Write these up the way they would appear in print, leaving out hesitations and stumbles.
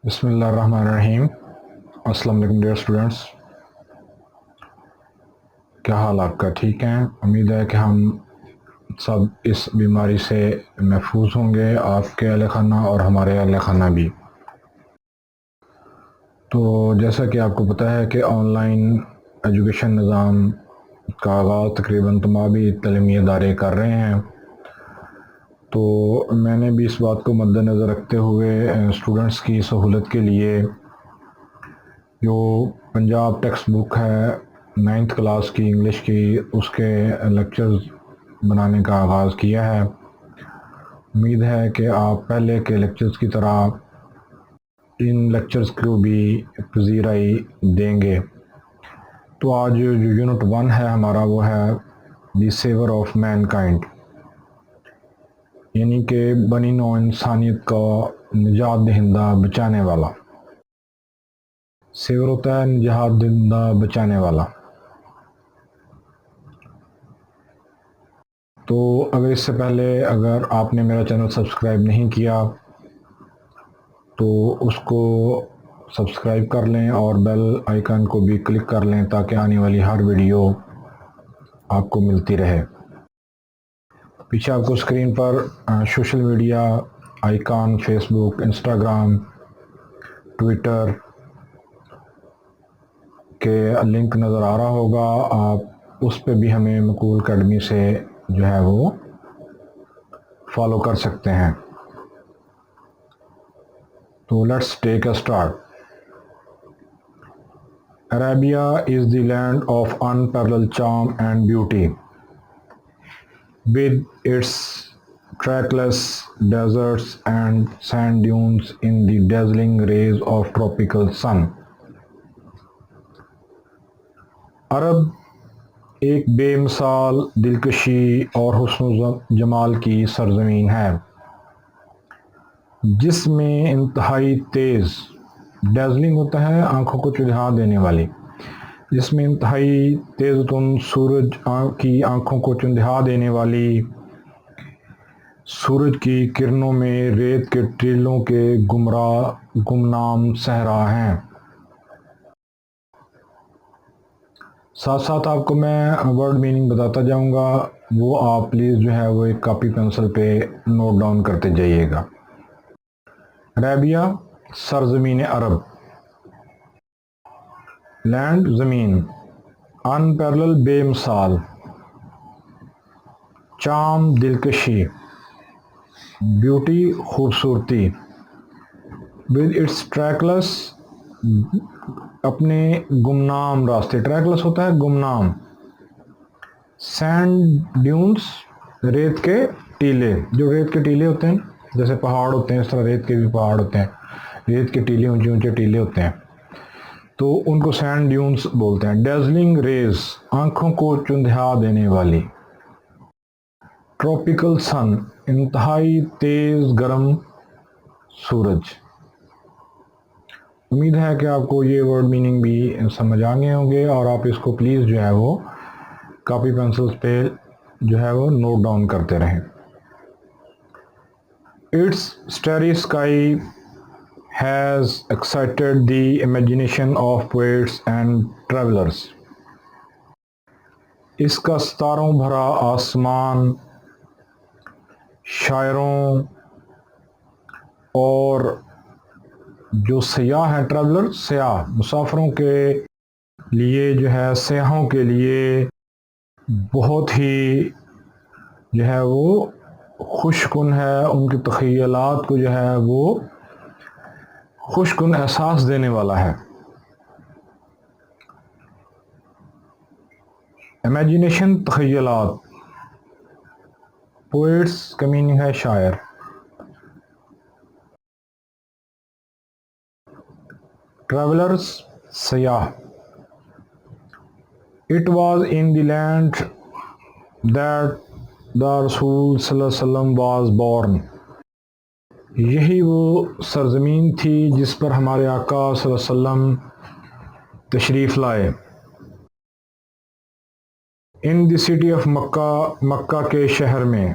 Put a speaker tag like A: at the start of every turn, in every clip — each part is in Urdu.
A: بسم اللہ الرحمن الرحیم۔ السلام علیکم ڈیئر اسٹوڈنٹس، کیا حال آپ کا؟ ٹھیک ہیں؟ امید ہے کہ ہم سب اس بیماری سے محفوظ ہوں گے، آپ کے اہل خانہ اور ہمارے اہل خانہ بھی۔ تو جیسا کہ آپ کو پتہ ہے کہ آن لائن ایجوکیشن نظام کا آغاز تقریباً تمامی تعلیمی ادارے کر رہے ہیں، تو میں نے بھی اس بات کو مد نظر رکھتے ہوئے اسٹوڈنٹس کی سہولت کے لیے جو پنجاب ٹیکسٹ بک ہے 9th کلاس کی انگلش کی، اس کے لیکچرز بنانے کا آغاز کیا ہے۔ امید ہے کہ آپ پہلے کے لیکچرز کی طرح ان لیکچرز کو بھی پذیرائی دیں گے۔ تو آج جو یونٹ 1 ہے ہمارا، وہ ہے دی سیور آف مین کائنڈ، یعنی کہ بنی نوع انسانیت کا نجات دہندہ بچانے والا۔ سیور ہوتا ہے نجات دہندہ بچانے والا۔ تو اگر اس سے پہلے اگر آپ نے میرا چینل سبسکرائب نہیں کیا تو اس کو سبسکرائب کر لیں اور بیل آئیکن کو بھی کلک کر لیں تاکہ آنے والی ہر ویڈیو آپ کو ملتی رہے۔ پیچھے آپ کو اسکرین پر سوشل میڈیا آئیکن، فیس بک، انسٹاگرام، ٹویٹر کے لنک نظر آ رہا ہوگا، آپ اس پہ بھی ہمیں مقول اکیڈمی سے جو ہے وہ فالو کر سکتے ہیں۔ تو let's take a start. Arabia is the land of unparalleled charm and beauty, with its trackless deserts and sand dunes in the dazzling rays of tropical sun. عرب ایک بے مثال دلکشی اور حسن و جمال کی سرزمین ہے، جس میں انتہائی تیز، ڈیزلنگ ہوتا ہے آنکھوں کو چدھا دینے والی، جس میں انتہائی تیز تن سورج کی آنکھوں کو چندھا دینے والی سورج کی کرنوں میں ریت کے ٹیلوں کے گمنام صحرا ہیں۔ ساتھ ساتھ آپ کو میں ورڈ میننگ بتاتا جاؤں گا، وہ آپ پلیز جو ہے وہ ایک کاپی پینسل پہ نوٹ ڈاؤن کرتے جائیے گا۔ عربیہ سرزمین عرب، لینڈ زمین، انپیرلل بے مثال، چام دلکشی، بیوٹی خوبصورتی، ود اٹس ٹریکلس اپنے گمنام راستے، ٹریکلس ہوتا ہے گمنام، سینڈ ڈیونز ریت کے ٹیلے، جو ریت کے ٹیلے ہوتے ہیں جیسے پہاڑ ہوتے ہیں اس طرح ریت کے بھی پہاڑ ہوتے ہیں، ریت کے ٹیلے اونچے اونچے ٹیلے ہوتے ہیں تو ان کو سینڈ ڈیونز بولتے ہیں۔ ڈیزلنگ ریز آنکھوں کو چندھا دینے والی، ٹراپیکل سن انتہائی تیز گرم سورج۔ امید ہے کہ آپ کو یہ ورڈ میننگ بھی سمجھ آ گئے ہوں گے اور آپ اس کو پلیز جو ہے وہ کاپی پینسلز پہ جو ہے وہ نوٹ ڈاؤن کرتے رہیں۔ It's starry sky has excited the imagination of poets and travelers. اس کا ستاروں بھرا آسمان شاعروں اور جو سیاح ہیں، ٹریولر سیاح، مسافروں کے لیے جو ہے، سیاحوں کے لیے بہت ہی جو ہے وہ خوش کن ہے، ان کی تخیلات کو جو ہے وہ خوش کن احساس دینے والا ہے۔ امیجینیشن تخیلات، پوئٹس کا میننگ ہے شاعر، ٹریولرز سیاح۔ It was in the land that the Rasool صلی اللہ علیہ وسلم واز بورن، یہی وہ سرزمین تھی جس پر ہمارے آقا صلی اللہ علیہ وسلم تشریف لائے۔ ان دی سٹی آف مکہ، مکہ کے شہر میں،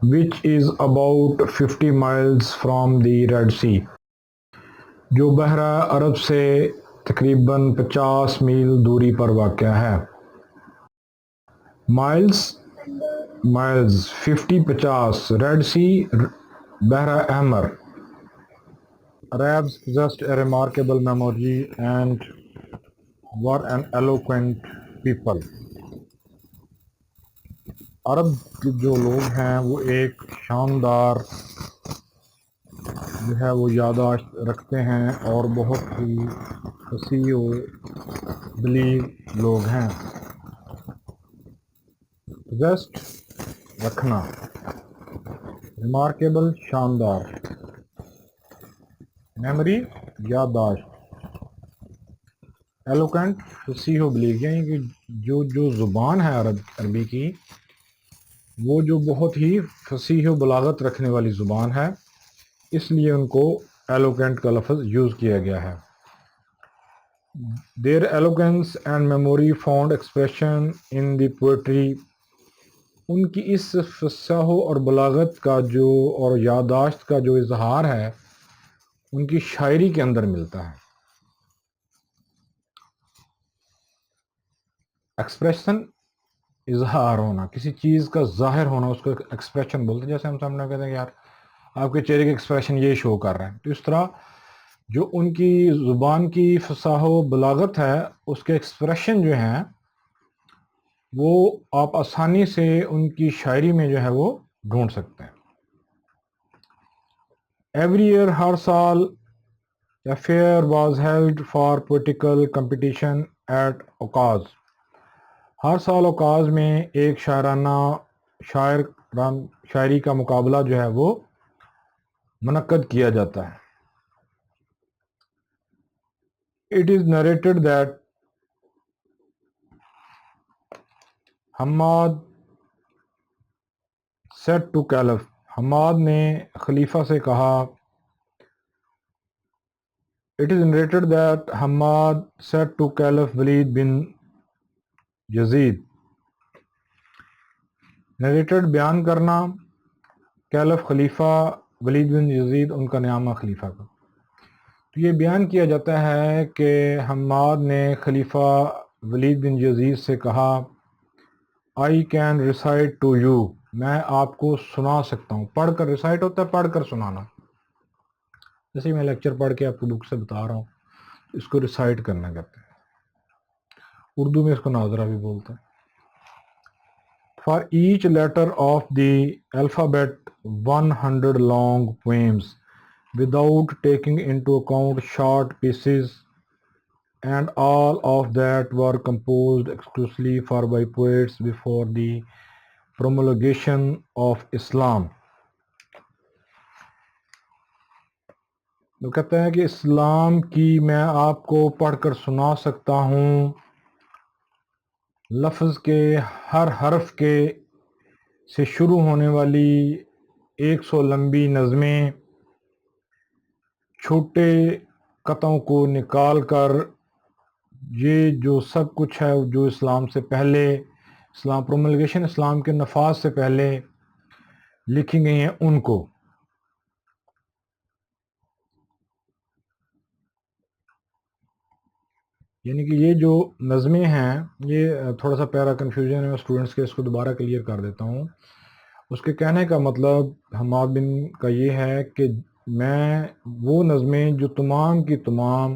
A: which is about 50 miles from the Red Sea، جو بحیرہ عرب سے تقریباً 50 میل دوری پر واقع ہے۔ مائلز 50 ریڈ سی بحیرہ احمر۔ Arabs possessed a remarkable memory and were an eloquent people۔ عرب جو لوگ ہیں وہ ایک شاندار جو ہے وہ یادداشت رکھتے ہیں اور بہت ہی فصیح و بلیغ لوگ ہیں۔ possessed رکھنا، remarkable شاندار، میموری یادداشت، ایلوکینٹ فصیح و بلیغ، یعنی کہ جو زبان ہے عربی کی وہ جو بہت ہی فصیح و بلاغت رکھنے والی زبان ہے، اس لیے ان کو ایلوکینٹ کا لفظ یوز کیا گیا ہے۔ Their eloquence and memory found expression in the poetry۔ ان کی اس فصاحت اور بلاغت کا جو اور یادداشت کا جو اظہار ہے ان کی شاعری کے اندر ملتا ہے۔ ایکسپریشن اظہار ہونا، کسی چیز کا ظاہر ہونا، اس کو ایکسپریشن بولتے ہیں۔ جیسے ہم سامنے کہتے ہیں کہ یار آپ کے چہرے کے ایکسپریشن یہ شو کر رہے ہیں، تو اس طرح جو ان کی زبان کی فصاحت و بلاغت ہے اس کے ایکسپریشن جو ہیں وہ آپ آسانی سے ان کی شاعری میں جو ہے وہ ڈھونڈ سکتے ہیں۔ ایوری ایئر، ہر سال a fair was held for political competition at اوکاز۔ ہر سال اوکاز میں ایک شاعری کا مقابلہ جو ہے وہ منعقد کیا جاتا ہے۔ It is narrated that Hammad said to Caliph، Hammad نے خلیفہ سے کہا۔ It is narrated that Hammad said to Caliph Walid bin Yazid. Narrated بیان کرنا، کیلف خلیفہ ولید بن یزید ان کا نام ہے خلیفہ کا۔ تو یہ بیان کیا جاتا ہے کہ حماد نے خلیفہ ولید بن یزید سے کہا I can recite to you، میں آپ کو سنا سکتا ہوں۔ پڑھ کر، ریسائٹ ہوتا ہے پڑھ کر سنانا، جیسے میں لیکچر پڑھ کے آپ کو بک سے بتا رہا ہوں، اس کو ریسائٹ کرنا کہتے ہیں، اردو میں اس کو ناظرہ بھی بولتے ہیں۔ For each letter of the alphabet 100 long poems without taking into account short pieces, and all of that were composed exclusively for by poets before the promulgation of Islam۔ وہ کہتے ہیں کہ اسلام کی میں آپ کو پڑھ کر سنا سکتا ہوں، لفظ کے ہر حرف کے سے شروع ہونے والی 100 لمبی نظمیں چھوٹے قطعوں کو نکال کر، یہ جو سب کچھ ہے جو اسلام سے پہلے، اسلام پروملگیشن، اسلام کے نفاذ سے پہلے لکھی گئی ہیں ان کو۔ یعنی کہ یہ جو نظمیں ہیں، یہ تھوڑا سا پیرا کنفیوژن ہے اسٹوڈنٹس کے، اس کو دوبارہ کلیئر کر دیتا ہوں۔ اس کے کہنے کا مطلب حماد بن کا یہ ہے کہ میں وہ نظمیں جو تمام کی تمام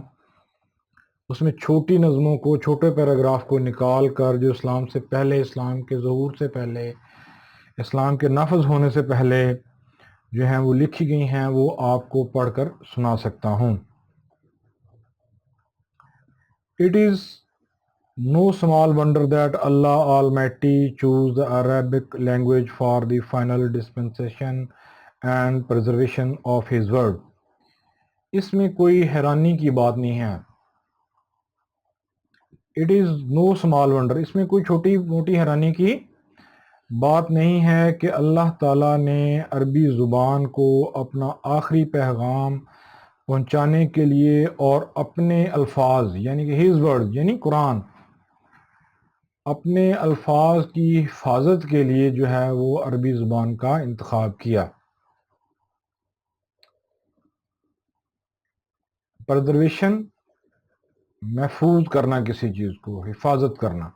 A: اس میں چھوٹی نظموں کو، چھوٹے پیراگراف کو نکال کر، جو اسلام سے پہلے، اسلام کے ظہور سے پہلے، اسلام کے نافذ ہونے سے پہلے جو ہیں وہ لکھی گئی ہیں، وہ آپ کو پڑھ کر سنا سکتا ہوں۔ It is no small wonder that Allah Almighty chose the Arabic language for the final dispensation and preservation of His word۔ اس میں کوئی حیرانی کی بات نہیں ہے۔ It is no small wonder، اس میں کوئی چھوٹی موٹی حیرانی کی بات نہیں ہے کہ اللہ تعالیٰ نے عربی زبان کو اپنا آخری پیغام پہنچانے کے لیے اور اپنے الفاظ یعنی کہ ہز ورڈ یعنی قرآن، اپنے الفاظ کی حفاظت کے لیے جو ہے وہ عربی زبان کا انتخاب کیا۔ پرزرویشن محفوظ کرنا کسی چیز کو، حفاظت کرنا.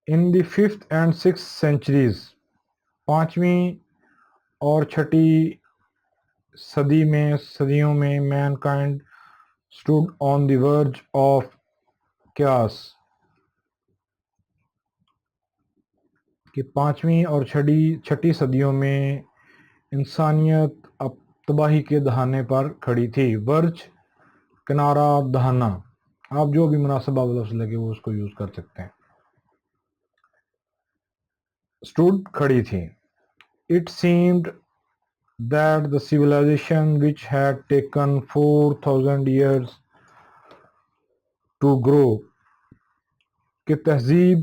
A: In the 5th and 6th centuries, پانچویں اور چھٹی صدیوں میں mankind stood on the verge of chaos. کہ پانچویں اور چھٹی صدیوں میں انسانیت اب تباہی کے دہانے پر کھڑی تھی. ورج کنارہ دہانا، آپ جو بھی مناسبہ لفظ لگے وہ اس کو یوز کر سکتے ہیں. stood کھڑی تھی. It seemed that the civilization which had taken 4,000 years to grow، کہ تہذیب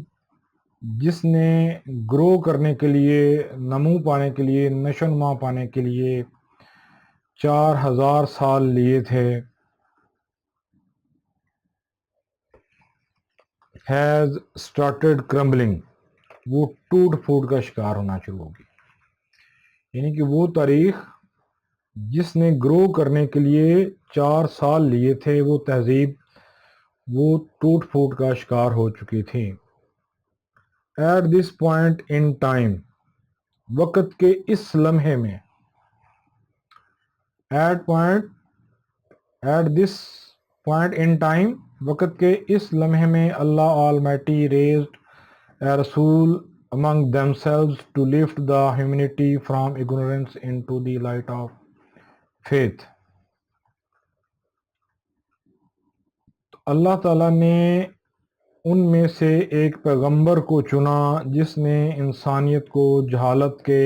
A: جس نے گرو کرنے کے لیے، نمو پانے کے لیے، نشو و نما پانے کے لیے 4,000 سال لیے تھے، has started crumbling، وہ ٹوٹ پھوٹ کا شکار ہونا شروع ہوگی. یعنی کہ وہ تاریخ جس نے گرو کرنے کے لیے 4 سال لیے تھے، وہ تہذیب وہ ٹوٹ پھوٹ کا شکار ہو چکی تھی. At this point in time, وقت کے اس لمحے میں، at this point in time, وقت کے اس لمحے میں، اللہ آلمائٹی ریزڈ اے رسول among themselves to lift the humanity from ignorance into the light of faith. اللہ تعالیٰ نے ان میں سے ایک پیغمبر کو چنا جس نے انسانیت کو جہالت کے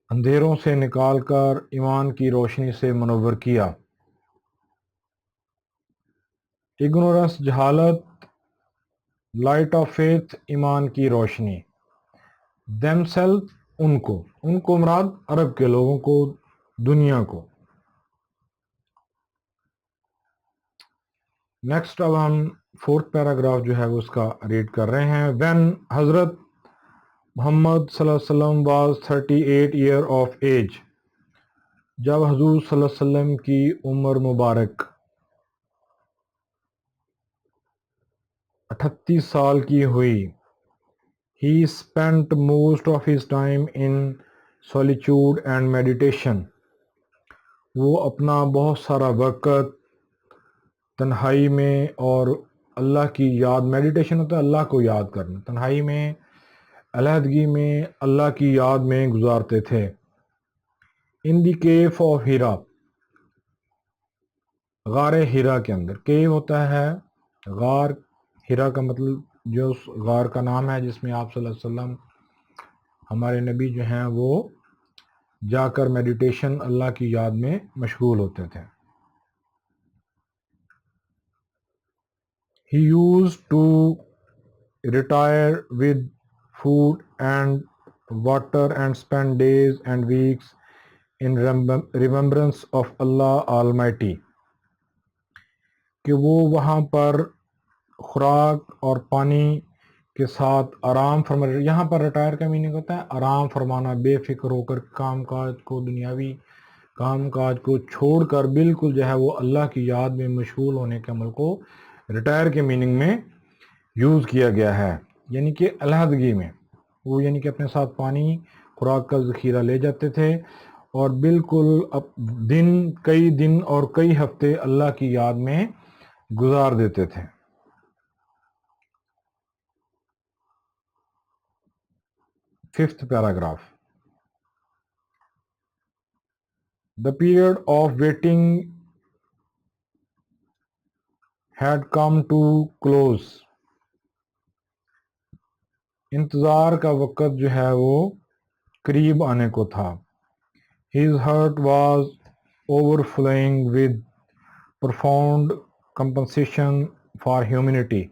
A: اندھیروں سے نکال کر ایمان کی روشنی سے منور کیا. اگنورنس جہالت، لائٹ آف فیتھ ایمان کی روشنی. دیم سیلف ان کو مراد عرب کے لوگوں کو، دنیا کو. نیکسٹ اب ہم 4th پیراگراف جو ہے اس کا ریڈ کر رہے ہیں. وین حضرت محمد صلی اللہ علیہ وسلم واز 38 ایئر آف ایج، جب حضور صلی اللہ علیہ وسلم کی عمر مبارک 38 سال کی ہوئی. He spent most of his time in solitude and meditation، وہ اپنا بہت سارا وقت تنہائی میں اور اللہ کی یاد، میڈیٹیشن ہوتا ہے اللہ کو یاد کرنا، تنہائی میں، علیحدگی میں اللہ کی یاد میں گزارتے تھے. In the cave of ہیرا، غار ہیرا کے اندر. کیو ہوتا ہے غار، ہیرا کا مطلب جو اس غار کا نام ہے جس میں آپ صلی اللہ علیہ وسلم، ہمارے نبی جو ہیں، وہ جا کر میڈیٹیشن اللہ کی یاد میں مشغول ہوتے تھے. He used to retire with food and water and spend days and weeks in remembrance of Allah Almighty، کہ وہ وہاں پر خوراک اور پانی کے ساتھ آرام فرما. یہاں پر ریٹائر کا میننگ ہوتا ہے آرام فرمانا، بے فکر ہو کر کام کاج کو، دنیاوی کام کاج کو چھوڑ کر بالکل جو ہے وہ اللہ کی یاد میں مشغول ہونے کے عمل کو ریٹائر کے میننگ میں یوز کیا گیا ہے. یعنی کہ علیحدگی میں وہ، یعنی کہ اپنے ساتھ پانی خوراک کا ذخیرہ لے جاتے تھے اور بالکل کئی دن اور کئی ہفتے اللہ کی یاد میں گزار دیتے تھے. Fifth paragraph. The period of waiting had come to close. انتظار کا وقت جو ہے وہ قریب آنے کو تھا. His heart was overflowing with profound compassion for humanity.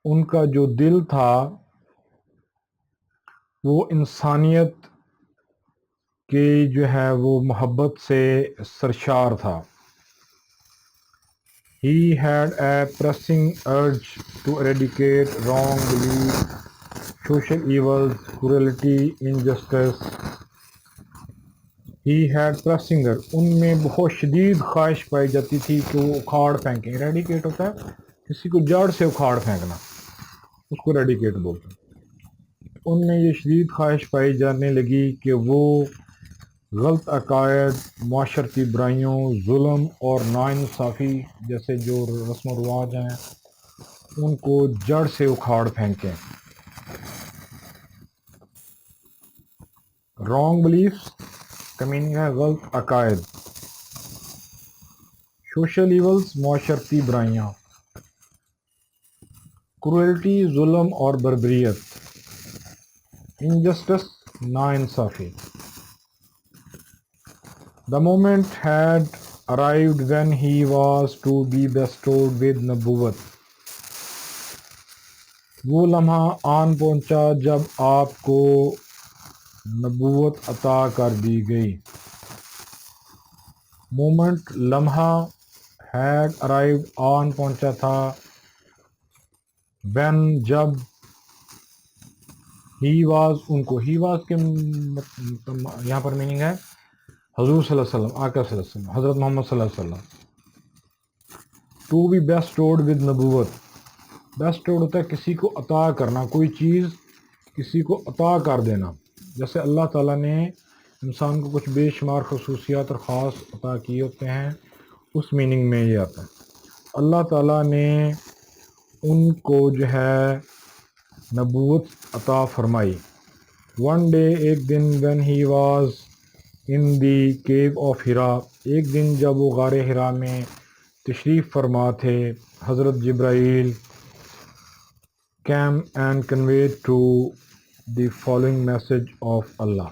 A: ان کا جو دل تھا وہ انسانیت کی جو ہے وہ محبت سے سرشار تھا. He had a pressing urge to eradicate wrong belief social evils, cruelty, injustice. He had pressing, ان میں بہت شدید خواہش پائی جاتی تھی کہ وہ اکھاڑ پھینکیں. ریڈیکیٹ ہوتا ہے کسی کو جڑ سے اکھاڑ پھینکنا، اس کو ریڈیکیٹ بولتے ہیں. ان میں یہ شدید خواہش پائی جانے لگی کہ وہ غلط عقائد، معاشرتی برائیوں، ظلم اور ناانصافی جیسے جو رسم و رواج ہیں ان کو جڑ سے اکھاڑ پھینکیں. رانگ بلیفس کا میننگ ہے غلط عقائد. سوشل ایولز معاشرتی برائیاں. کروئلٹی ظلم اور بربریت. انجسٹس ناانصافی. The moment had arrived when he was to be bestowed with نبوت. وہ لمحہ آن پہنچا جب آپ کو نبوت عطا کر دی گئی. مومنٹ لمحہ، had arrived آن پہنچا تھا، when جب، he was ان کو. he was کے یہاں پر میننگ ہے حضور صلی اللہ علیہ وسلم، آقا صلی اللہ علیہ وسلم، حضرت محمد صلی اللہ علیہ وسلم. to be bestowed with نبوت. bestowed ہوتا ہے کسی کو عطا کرنا، کوئی چیز کسی کو عطا کر دینا. جیسے اللہ تعالیٰ نے انسان کو کچھ بے شمار خصوصیات اور خاص عطا کیے ہوتے ہیں، اس میننگ میں یہ آتا ہے. اللہ تعالیٰ نے ان کو جو ہے نبوت عطا فرمائی. ون ڈے ایک دن، when he was in the cave of ہرا، ایک دن جب وہ غار ہرا میں تشریف فرما تھے، حضرت جبرائیل came and conveyed to the following message of Allah.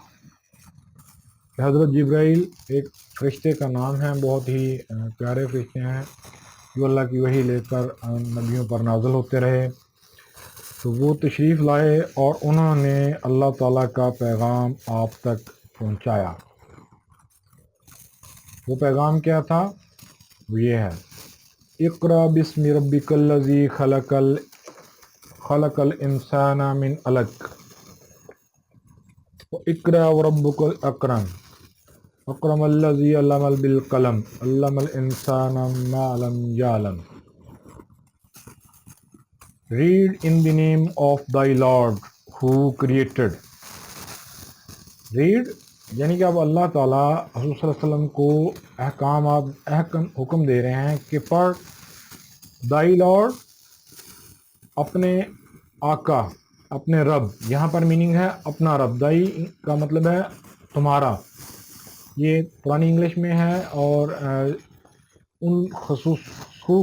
A: حضرت جبرائیل ایک فرشتے کا نام ہے، بہت ہی پیارے فرشتے ہیں جو اللہ کی وحی لے کر نبیوں پر نازل ہوتے رہے. تو وہ تشریف لائے اور انہوں نے اللہ تعالیٰ کا پیغام آپ تک پہنچایا. وہ پیغام کیا تھا؟ وہ یہ ہے: اقرأ بسم ربک الذی خلق الانسان من علق اقرأ وربک الاکرم اکرم الذی علم بالقلم علم الانسان ما لم یعلم. Read in the name of thy Lord who created. Read یعنی کہ اب اللہ تعالیٰ حضور صلی اللہ علیہ وسلم کو حکم دے رہے ہیں کہ پڑھ thy Lord، اپنے آقا، اپنے رب. یہاں پر میننگ ہے اپنا رب. دائی کا مطلب ہے تمہارا. یہ پرانی انگلش میں ہے اور ان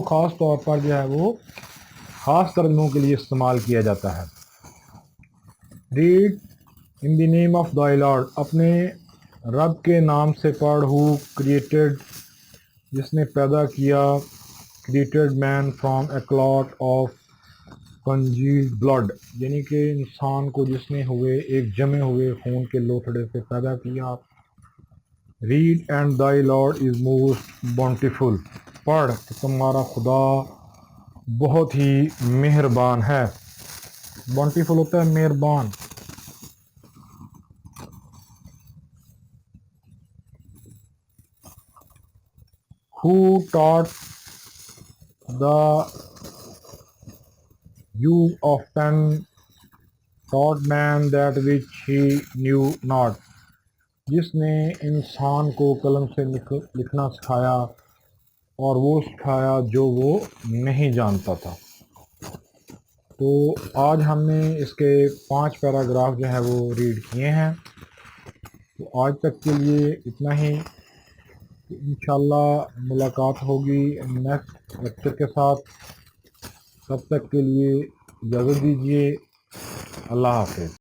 A: خاص طور پر جو ہے وہ خاص ترجموں کے لیے استعمال کیا جاتا ہے. Read in the name of thy Lord، اپنے رب کے نام سے پڑھ. who created، جس نے پیدا کیا. created man from a clot of congealed blood، یعنی کہ انسان کو جس نے ایک جمے ہوئے خون کے لوتھڑے سے پیدا کیا. Read and thy Lord is most bountiful، پڑھ کہ تمہارا خدا بہت ہی مہربان ہے. bountiful ہوتا ہے مہربان. who taught the use of pen, taught man that which he knew not، جس نے انسان کو قلم سے لکھنا سکھایا اور وہ سکھایا جو وہ نہیں جانتا تھا. تو آج ہم نے اس کے 5 پیراگراف جو ہے وہ ریڈ کیے ہیں. تو آج تک کے لیے اتنا ہی. انشاءاللہ ملاقات ہوگی نیکسٹ لیکچر کے ساتھ. تب تک کے لیے اجازت دیجیے. اللہ حافظ.